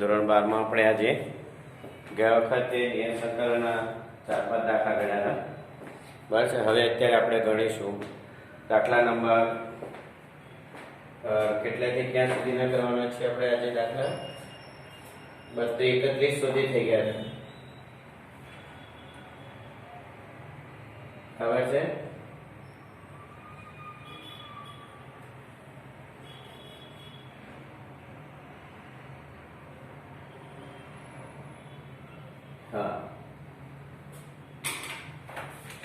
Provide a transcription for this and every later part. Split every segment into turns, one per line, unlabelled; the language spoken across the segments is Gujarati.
ધોરણ 12 માં આપણે આજે ગયા વખતે એ સંકલનના 4-5 દાખલા ગણ્યા હતા. બસ હવે અત્યારે આપણે ગણીશું દાખલા નંબર કેટલાથી ક્યાં સુધીના કરવાના છે. આપણે આજે દાખલા 31 સુધી થઈ ગયા છે. ખબર છે? હા,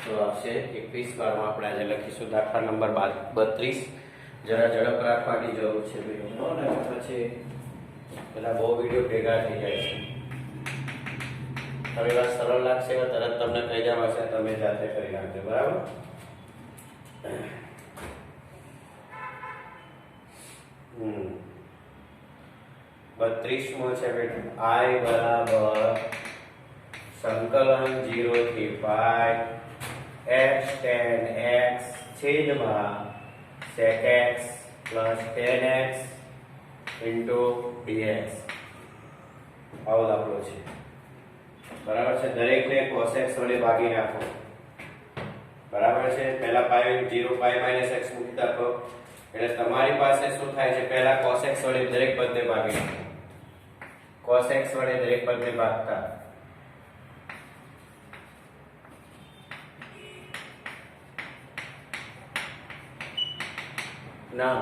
તો આવશે 21 બારમાં આપણે આજે લખીશું દાખલા નંબર 32. જરા ઝડપ રાખવાની જરૂર છે વિડીયો, ને પછી પેલા બહુ વિડીયો ભેગા થઈ જાય છે. હવે વાત સરળ લાગશે તરત તમને કહી જવાશે, તમે જાતે કરી નાખજો. બરાબર? બત્રીસમો છે બેટા, I બરાબર સંકલન 0 થી પાઈ x tan x છેદમાં sec x plus tan x into dx. આવો દાખલો છે. બરાબર છે? દરેકને cos x વડે ભાગી નાખો. બરાબર છે? પહેલા પાઈ 0 પાઈ માઈનસ x મૂકી નાખો એટલે તમારી પાસે શું થાય છે, પહેલા cos x વડે દરેક પદને ભાગી નાખો. cos x વડે દરેક પદને ભાગતા ના,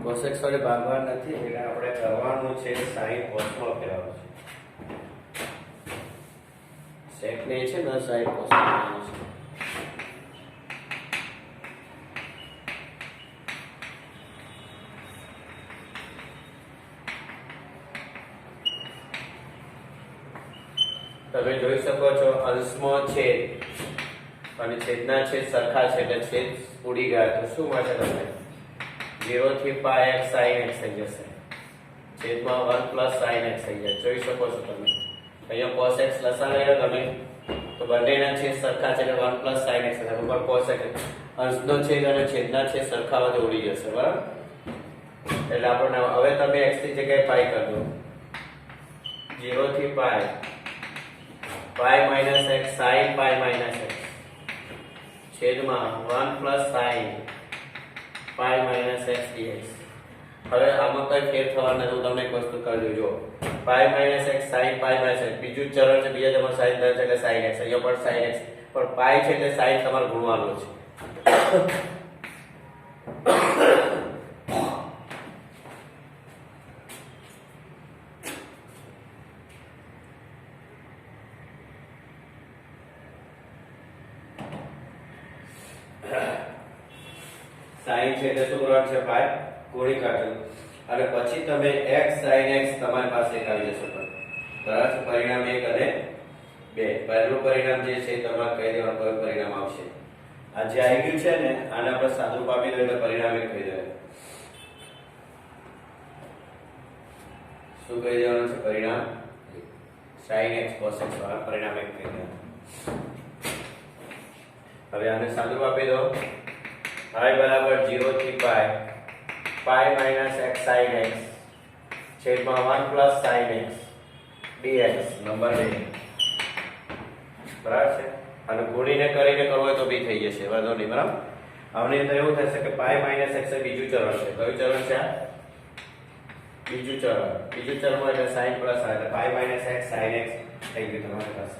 cos x વડે ભાગવા નથી, એટલે આપણે કરવાનું છે sin cos માં ફેરવવાનું છે. sec ને છે ને sin cos માં છે. તમે જોઈ શકો છો અંશમાં છેદ અને છેદના છેદ સરખા છે એટલે છેદ ઉડી ગયા. તો શું મળશે તમને? 0 થી પાઈ x sin x થઈ જશે. છેદમાં 1 plus sin x થઈ જાય. જોઈ શકો છો તમે અહીંયા cos x લસા લઈ લો તમે તો બંનેના છેદ સરખા છે એટલે 1 plus sin x થશે. ઉપર cos x અંશનો છેદ અને છેદના છેદ સરખા હોય તો ઉડી જશે. બરાબર? એટલે આપણે હવે તમે x ની જગ્યાએ પાઈ કરી દો. 0 થી pi pi minus x sin pi minus x છેદમાં 1 plus sin pi minus x dx. હવે આમાં કઈ ફેર થવાનો નથી. હું તમને એક વસ્તુ કરી દઉં. જો પાઈ minus x sin pi minus x બીજું ચરણ છે, બીજા જમા sin છે એટલે sin x. અહીંયા પણ sin x પણ પાઈ છે એટલે sin તમારે ગુણવાનું છે. sin છે એટલે શું કરવાનું છે? પાઈ ગુણી કાઢો અને પછી તમે x sin x તમારી પાસે આવી જશે. બરાબર છે? પરિણામ 1 અને 2. પહેલું પરિણામ જે છે તમારે કહી દેવાનું કયું પરિણામ આવશે. આ જે આવી ગયું છે ને આને આપણે સાદુરૂપ આપી દઈએ એટલે પરિણામ 1 કહી દેવાનું. શું કહી દેવાનું છે? પરિણામ sin x cos x વાળા પરિણામ 1 કહી દેવાનું. હવે આને સાદુરૂપ આપી દો. I બરાબર 0 થી pi pi minus x sin x છેદમાં 1 plus sin x dx number 2. બરાબર છે? અને ગુણીને કરીને કરવો હોય તો બી થઈ જશે, વાંધો નહીં. બરાબર? આની અંદર એવું થશે કે પાઈ માઈનસ x એ બીજું ચરણ છે. કયું ચરણ છે? બીજું ચરણ. બીજું ચરણમાં એટલે sin પ્લસ એટલે પાઈ માઈનસ x sin x થઈ ગયું તમારી પાસે.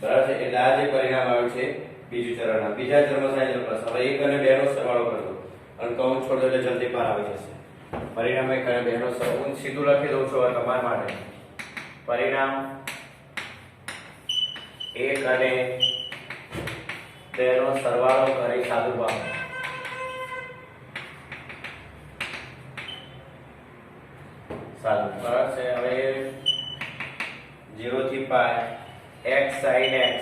બરાબર છે? એટલે આ જે પરિણામ આવ્યું છે બીજું ચરણ. બીજા ચરણમાં sin પ્લસ. હવે 1 અને 2 નો સરવાળો કરી દો અને કૌંસ છોડ દો એટલે જલ્દી પાર આવી જશે. પરિણામ 1 અને 2 નો સરવાળો હું સીધું લખી દઉં છું તમારા માટે. પરિણામ 1 અને 2 નો સરવાળો કરી સાદુરૂપ આપો. સાદું. બરાબર છે? હવે 0 થી પાઈ x sin x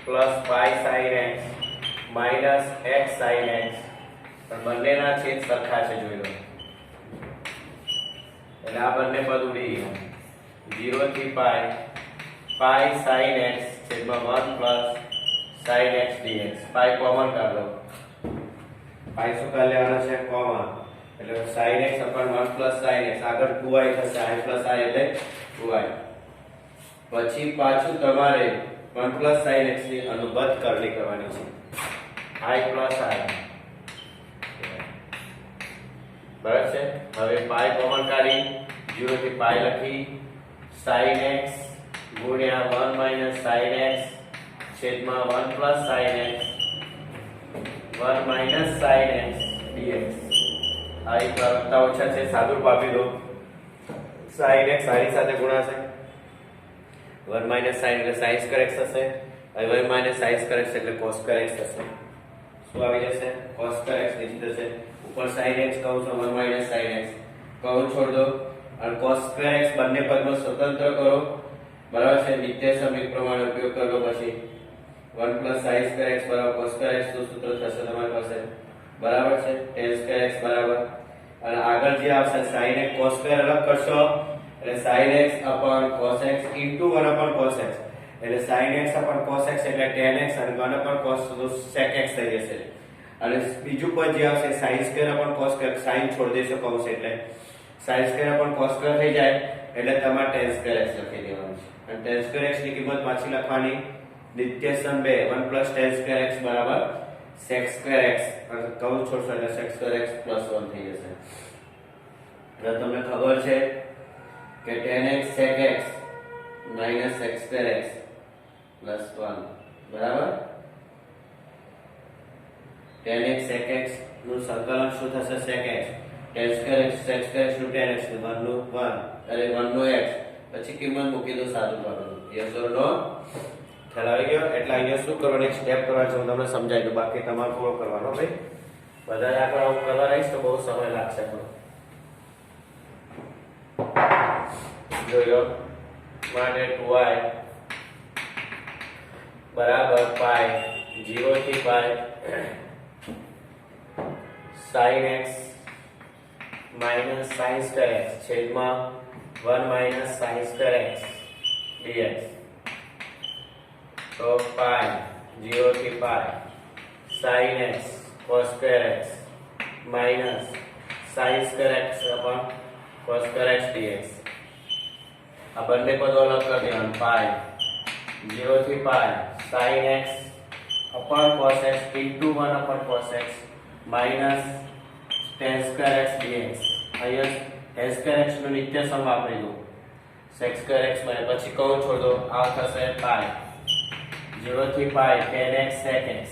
plus pi sin x minus x sin x પણ બંનેના છેદ સરખા છે. જોઈ લો એટલે આ બંને પદ ઉડી ગયા. 0 થી પાઈ પાઈ sin x છેદમાં 1 plus sin x dx. પાઈ કોમન કાઢ લો. પાઈ શું કરી લેવાનો છે? કોમન. એટલે sin x upon 1 plus sin x આગળ 2i થશે i plus i એટલે 2i પછી પાછું તમારે 1 sin x ની અનુબદ્ધ કરણી કરવાની છે i plus i બરાબર છે। હવે પાઈ કોમન કાઢી 0 થી પાઈ લખી sin x ગુણ્યા 1 minus sin x છેદમાં 1 plus sin x 1 minus sin x dx આ એક કરતા ઓછા છે સાદુરૂપ આપી દો sin x આની સાથે ગુણાશે 1 minus sin એટલે sin square x થશે હવે 1 minus sin square x એટલે cos square x થશે શું આવી જશે cos square x નીચે થશે ઉપર sin x કૌંસ 1 minus sin x કૌંસ છોડ દો અને cos square x બંને પદમાં સ્વતંત્ર કરો બરાબર છે નિત્ય સમીકરણ પ્રમાણે ઉપયોગ કરો પછી 1 plus sin square x બરાબર cos square x નું સૂત્ર થશે તમારી પાસે બરાબર છે tan square x બરાબર અને આગળ જે આવશે sin x cos square અલગ કરશો એટલે sin x upon cos x into 1 upon cos x એટલે sin x upon cos x એટલે tan x અને 1 upon cos sec x થઈ જશે અને બીજું પદ જે આવશે sin square upon cos square sin છોડ દેશો કૌંસ એટલે sin square upon cos square થઈ જાય એટલે તમારે tan square x લખી દેવાનું છે અને tan square x ની કિંમત પાછી લખવાની નિત્ય સમ 2 1 plus tan square x બરાબર sec square x અને કૌંસ છોડશો એટલે sec square x plus 1 થઈ જશે તો તમને ખબર છે કે tan x sec x minus sec square x plus 1 બરાબર tan x sec x નું સંકલન શું થશે sec x tan square x sec square x નું tan x નું 1 નું 1 એટલે 1 નો x પછી કિંમત મૂકી દો સાદું પાડો yes or no ખ્યાલ આવી ગયો એટલે અહીંયા શું કરવાનું એક સ્ટેપ કરવા છે હું તમને સમજાવી દઉં બાકી તમારે પૂરો કરવાનો ભાઈ બધા આંકડા હું કરવા રહીશ તો બહુ સમય લાગશે પણ જોયો માટે 2i બરાબર પાઈ 0 થી પાઈ sin x minus sin square x છેદમાં 1 minus sin square x dx તો પાઈ 0 થી પાઈ sin x cos square x minus sin square x upon cos square x dx આ બંને પદો અલગ કરી દેવાનું પાઈ 0 થી પાઈ sin x upon cos x into 1 upon cos x minus tan square x dx અહીંયા tan square x નું નિત્ય સમ વાપરી દો sec square x માં પછી કૌંસ છોડ દો આ થશે પાઈ 0 થી પાઈ tan x sec x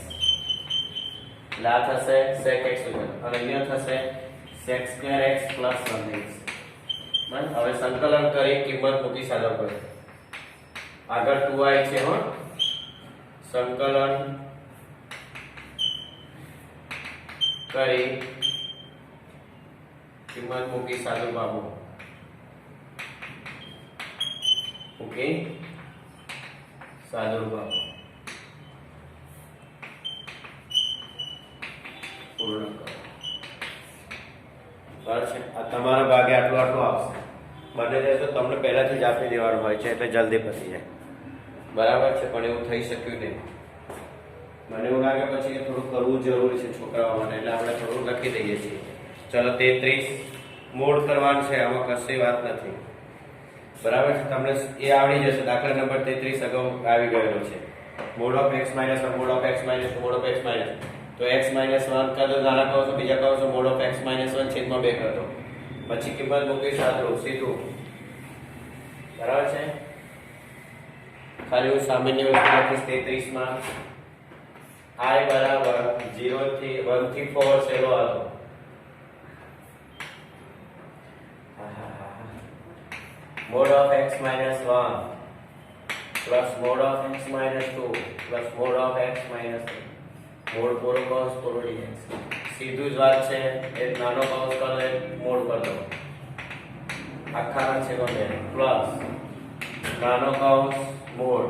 લા થશે sec x અને અહીંયા થશે sec square x plus 1 dx હવે સંકલન કરી કિંમત મૂકી સાદો કરો આગળ 2i છે હો સંકલન કરી કિંમત મૂકી સાદો બાબુ ઓકે સાદો બાબુ પૂર્ણ કરો બરાબર છે આ તમારા ભાગે આટલું આટલું આવશે બને છે તો તમને પહેલાથી જ આપી દેવાનું હોય છે એટલે જલ્દી પતી જાય બરાબર છે પણ એવું થઈ શક્યું નહીં મને એવું લાગે પછી કે થોડું કરવું જરૂરી છે છોકરાઓ માટે એટલે આપણે થોડું લખી દઈએ છીએ ચલો 33 મોડ કરવાનું છે આમાં કશી વાત નથી બરાબર છે તમને એ આવડી જશે દાખલા નંબર 33 અગાઉ આવી ગયેલો છે mode of x - 1 mode of x - 2 mode of x - તો x - 1 કર દો નાના કહો છો બીજા કહો છો મોડ ઓફ x - 1 છેદમાં 2 કર દો પછી કિંમત મૂકી સાદું સીધું બરાબર છે ખાલી હું સામાન્ય વસ્તુ લખીશ 33 માં i બરાબર 0 થી 1 થી 4 સેલો હતો mod of x - 1 plus mod of x - 2 plus mod of x - 3 mode પૂરો કૌંસ પૂરો dx સીધું જ વાત છે એક નાનો કૌંસ કરો એક મોડ કરી દો આખા છે કોને પ્લસ નાનો કૌંસ મોડ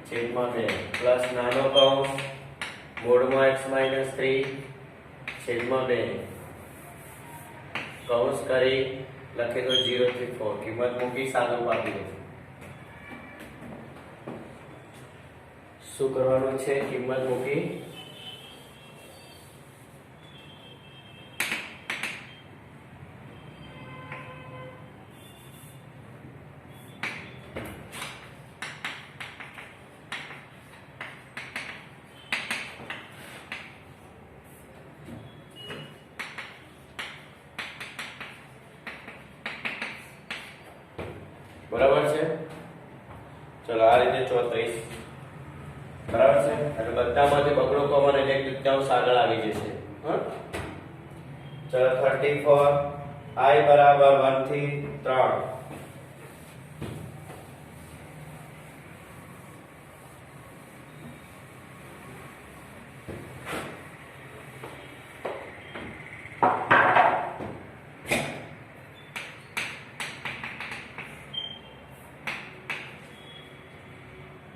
છેદમાં 2 પ્લસ નાનો કૌંસ મોડમાં x - 3 છેદમાં 2 કૌંસ કરી લખી દો 0 થી 4 કિંમત મૂકી સાદું આપી દો શું કરવાનું છે કિંમત મૂકી ચલો આ રીતે 34 બરાબર છે એટલે બધામાંથી બગડો કોમન એટલે 1/3 આગળ આવી જશે હા ચલો 34 i બરાબર 1 થી 3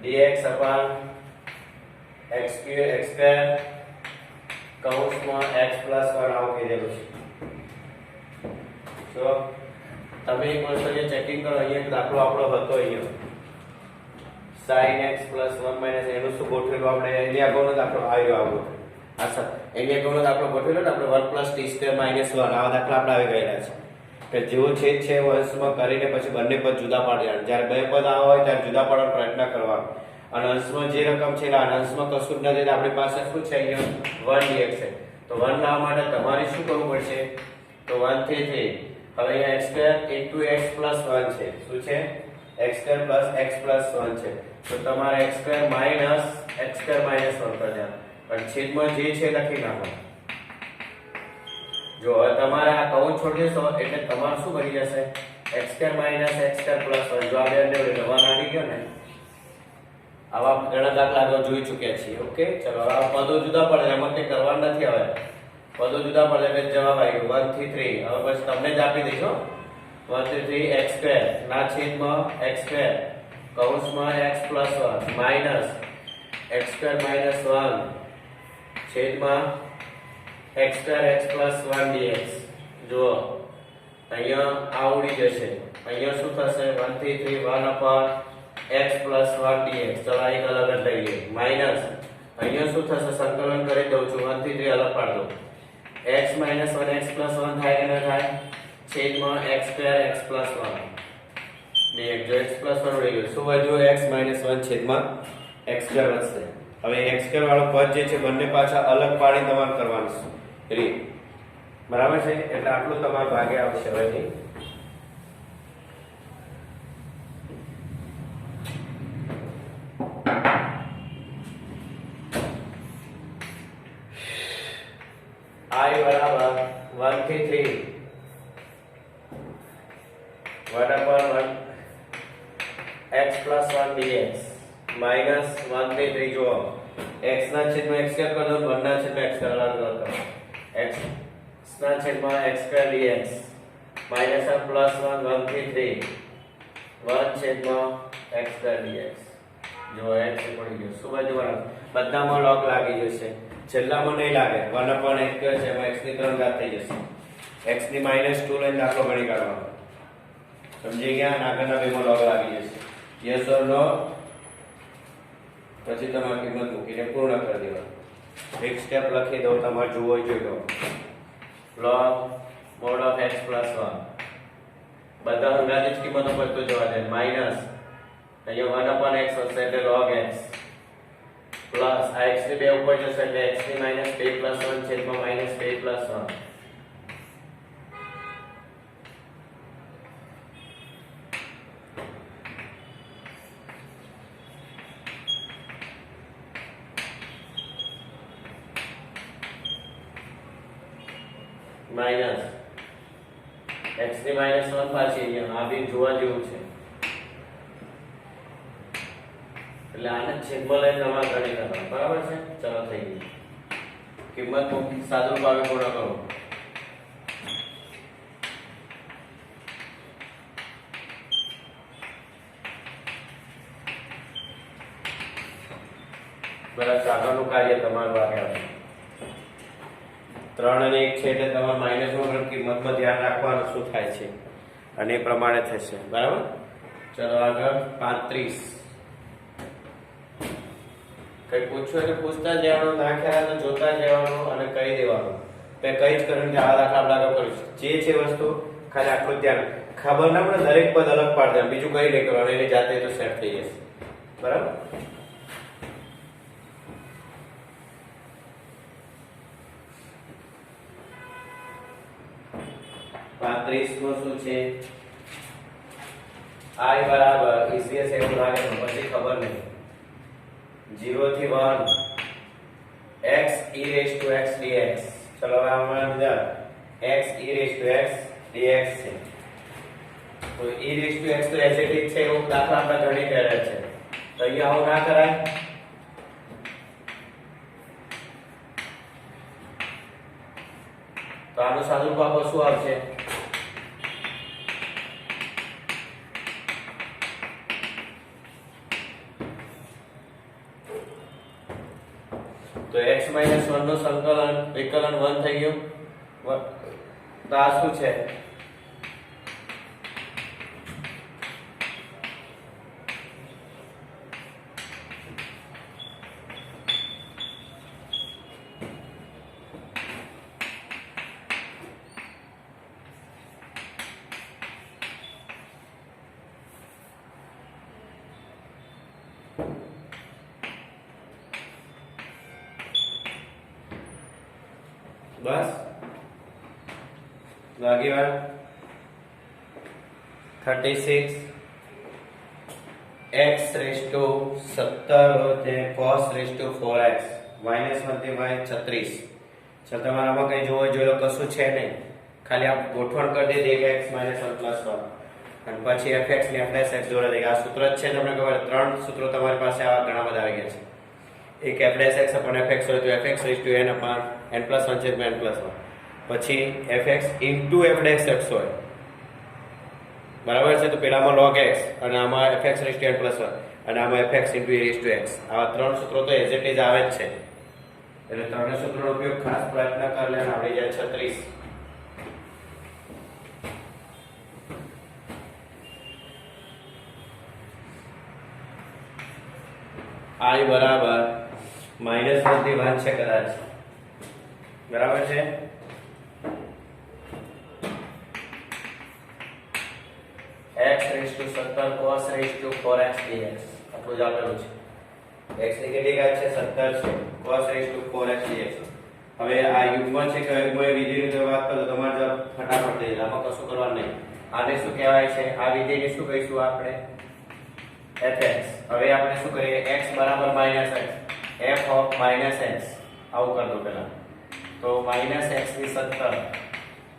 dx upon x square કૌંસમાં x plus 1 આવું કીધેલું છે તો તમે એક વસ્તુ અહીંયા ચેકિંગ કરો અહીંયા એક દાખલો આપણો હતો અહીંયા sin x plus 1 minus એનું શું ગોઠવેલું આપણે એની આગળનો દાખલો આવ્યો આવો આ સર એની આગળનો દાખલો ગોઠવેલો ને આપણે 1 plus t square minus 1 આવા દાખલા આપણે આવી ગયેલા છે કે જેવો છેદ છે એવો અંશમાં કરીને પછી બંને પદ જુદા પાડી દેવાના જ્યારે બે પદ આવા હોય ત્યારે જુદા પાડવાનો પ્રયત્ન કરવાનો અને અંશમાં જે રકમ છે એટલે અંશમાં કશું જ નથી તો આપણી પાસે શું છે અહીંયા 1 dx છે તો 1 લાવવા માટે તમારે શું કરવું પડશે તો 1 થી 3 હવે અહીંયા x square into x plus 1 છે શું છે x square plus x plus 1 છે તો તમારે x square minus x square minus 1 કરી દેવાનું પણ છેદમાં જે છે લખી નાખો જો હવે તમારે આ કૌંસ છોડી દેશો એટલે તમારું શું બની જશે x square minus x square plus 1 જો આ બે એટલે 1 આવી ગયો ને આવા ઘણા દાખલા આગળ જોઈ ચૂક્યા છીએ ઓકે ચલો આ પદો જુદા પડે એમાં કંઈ કરવાનું નથી હવે પદો જુદા પડે એટલે જવાબ આવી ગયો 1 થી 3 હવે પછી તમને જ આપી દઈશ 1 થી 3 x square ના છેદમાં x square કૌંસમાં x plus 1 minus x square minus 1 છેદમાં x square x plus 1 dx જુઓ અહીંયા આ ઉડી જશે અહીંયા શું થશે 1 થી 3 1 upon x plus 1 dx ચલો એક અલગ જ લઈએ માઈનસ અહીંયા શું થશે સંકલન કરી દઉં છું 1 થી 3 અલગ પાડ દો x minus 1 x plus 1 થાય કે ન થાય છેદમાં x square x plus 1 dx જો x plus 1 ઉડી ગયું શું વધ્યું x minus 1 છેદમાં x square વધશે હવે x square વાળો પદ જે છે બંને પાછા અલગ પાડી તમારે કરવાનું છે રીત બરાબર છે એટલે આટલું તમારે ભાગે આવશે હવે I बराबर 1 થી 3 1 upon 1 x plus 1 dx minus 1 થી 3 જો x ના છેદમાં x સ્ક્વેર કરો 1 ના છેદમાં x સ્ક્વેર અલગ કરો x ના છેદમાં x square dx minus 1 plus 1 1 થી 3 1 છેદમાં x સ્ક્વેર dx જો x પડી ગયો શું બધું બધામાં log લાગી જશે છેલ્લામાં નહીં લાગે 1 upon x છે એમાં x ની 3 ઘાત થઈ જશે x ની -2 લઈને દાખલો ગણી કાઢવાનો સમજી ગયા આગળના બેમાં log લાગી જશે yes or no પછી તમારે કિંમત મૂકીને પૂર્ણ કરી દેવાનું એક સ્ટેપ લખી દઉં તમારે જોવો જોઈ લો log mod of x plus 1 બધા અંદાજિત કિંમતો પર તો જવા દે માઈનસ અહીંયા 1 upon x હશે એટલે log x પ્લસ આ x ની બે ઉપર જશે એટલે x ની -2 plus 1 છેદમાં -2 plus 1 માઈનસ x ની -1 પાછી અહીંયા આ બી જોવા જેવું છે એટલે આને છેદમાં લઈને તમારે ગણી કરવાનું બરાબર છે ચલો થઈ ગયું કિંમત મૂકી સાદુરૂપ આવે પૂર્ણ કરો બરાબર આગળનું કાર્ય તમારું ભાગે આવશે 3 અને 1 છે એટલે તમારે -1 કિંમતમાં ધ્યાન રાખવાનું શું થાય છે અને એ પ્રમાણે થશે બરાબર ચલો આગળ 35 કઈ પૂછ્યું એટલે પૂછતા જવાનું ના ખ્યાલ તો જોતા જવાનું અને કહી દેવાનું મેં કઈ જ કર્યું કે આ દાખલા આપણે આગળ કરીશું જે છે વસ્તુ ખાલી આટલું ધ્યાન ખબર ના પડે દરેક પદ અલગ પાડ દે બીજું કઈ નહીં કરવાનું એની જાતે તો સેટ થઈ જશે બરાબર 35 નો શું છે I બરાબર ઇઝીએસ્ટ એવું લાગે તો પછી ખબર નહીં 0 થી 1 x e raised to x dx. ચલો હવે આમાં બધા x e raised to x dx છે. તો e raised to x તો એઝ ઇટ ઇઝ છે એવું દાખલા આપણે ઘણી કર્યા છે. તો અહીંયા આવું ના કરાય. તો આનું સાદુરૂપ આપો શું આવશે? તો x - 1 નું સંકલન વિકલન 1 થઈ ગયું. તો આ શું છે? बस आगे बार 36 x रेज़ टू 17 होते cos raise to 4x minus 1 થી y 36. ચલ તમારામાં કઈ જોવો જોયો કશું છે નહીં, ખાલી આપ ગોઠવણ કરી દીધી કે x - 1 + 1 અને પછી fx ને fx જોડે દે. આ સૂત્ર જ છે, તમને ખબર ત્રણ સૂત્રો તમારી પાસે આવા ઘણા બધા આવી ગયા છે. एक f(x) upon fx હોય તો fx raised to n upon n plus 1 છે n plus 1 પછી fx into f(x) હોય બરાબર છે. તો પેલામાં log x અને આમાં fx raised to n plus 1 અને આમાં fx into e raised to x. આવા ત્રણ સૂત્રો તો એઝ ઇટ ઇઝ આવે જ છે, એટલે ત્રણે સૂત્રોનો ઉપયોગ ખાસ પ્રયત્ન કરી લેવાનો આવડી જાય. 36 i બરાબર -1 થી 1 છે કદાચ, બરાબર છે. x raised to 17 cos raised to 4x dx આટલું જ આપેલું છે. x ની કેટલી ઘાત છે? 17 છે. cos raised to 4x dx. હવે આ યુગ્મ છે કે અયુગ્મ વિધેયની જો વાત કરો તો તમારે જવાબ ફટાફટ થઈ જાય, આમાં કશું કરવાનું નહીં. આને શું કહેવાય છે? આ વિધેયને શું કહીશું આપણે? fx. હવે આપણે શું કરીએ? x બરાબર -x f of -x આવું કરી દો પહેલા. તો -x ની 17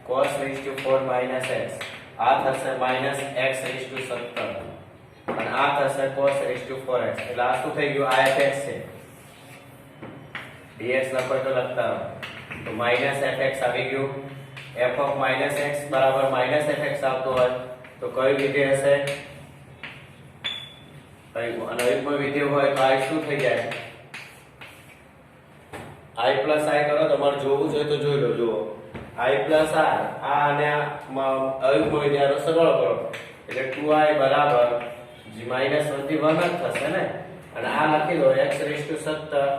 cos raised to 4 - x આ થશે -x raised to 17 અને આ થશે cos raised to 4x. એટલે આ શું થઈ ગયું? આ fx છે. dx લખો તો લખતા તો -fx આવી ગયું. f of -x બરાબર -fx આવતો હોય તો કયું વિધેય હશે? અયુગ્મ વિધેય હોય તો i શું થઈ જાય? i plus i કરો, તમારે જોવું જોઈએ તો જોઈ લો. જુઓ i plus i આ અને અયુગ્મ વિધેયનો સરવાળો કરો એટલે 2i બરાબર -1 થી 1 જ થશે ને. અને આ લખી દો x raised to 17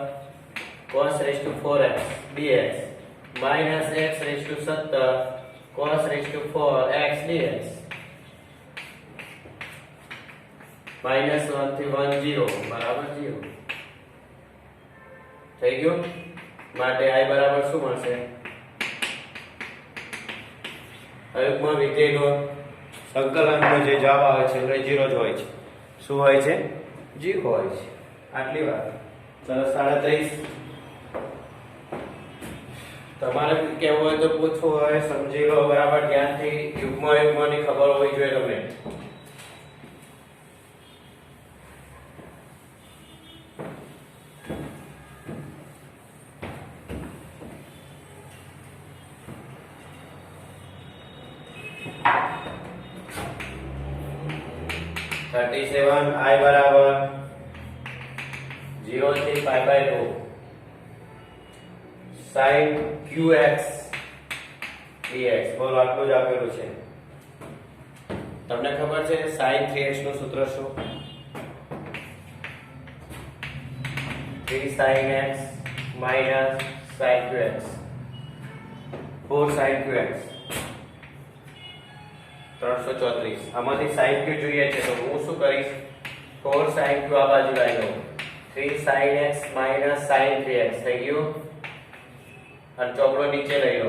cos raised to 4x dx -x raised to 17 cos raised to 4x dx. -1 થી 1 0 બરાબર 0 થઈ ગયું. માટે i બરાબર શું મળશે? અયુગ્મ વિધેયનો સંકલનનો જે જવાબ આવે છે એ 0 જ હોય છે. શું હોય છે? 0 હોય છે. આટલી વાત. ચલો 37 તમારે કેવું હોય તો પૂછવું હોય, સમજી લો બરાબર ધ્યાનથી. યુગ્મની ખબર હોવી જોઈએ તમને. i બરાબર 0 થી π/2 sin qx dx. બોલો આટલું જ આપેલું છે. તમને ખબર છે sin 3x નું સૂત્ર શું? 3 sin x minus sin qx 4 sin qx 334. આમાંથી sin q જોઈએ છે તો હું શું કરીશ? 4 sin q આ બાજુ લઈ લઉં. 3 sin x minus sin 3x થઈ ગયું અને ચોકડો નીચે લઈ લો.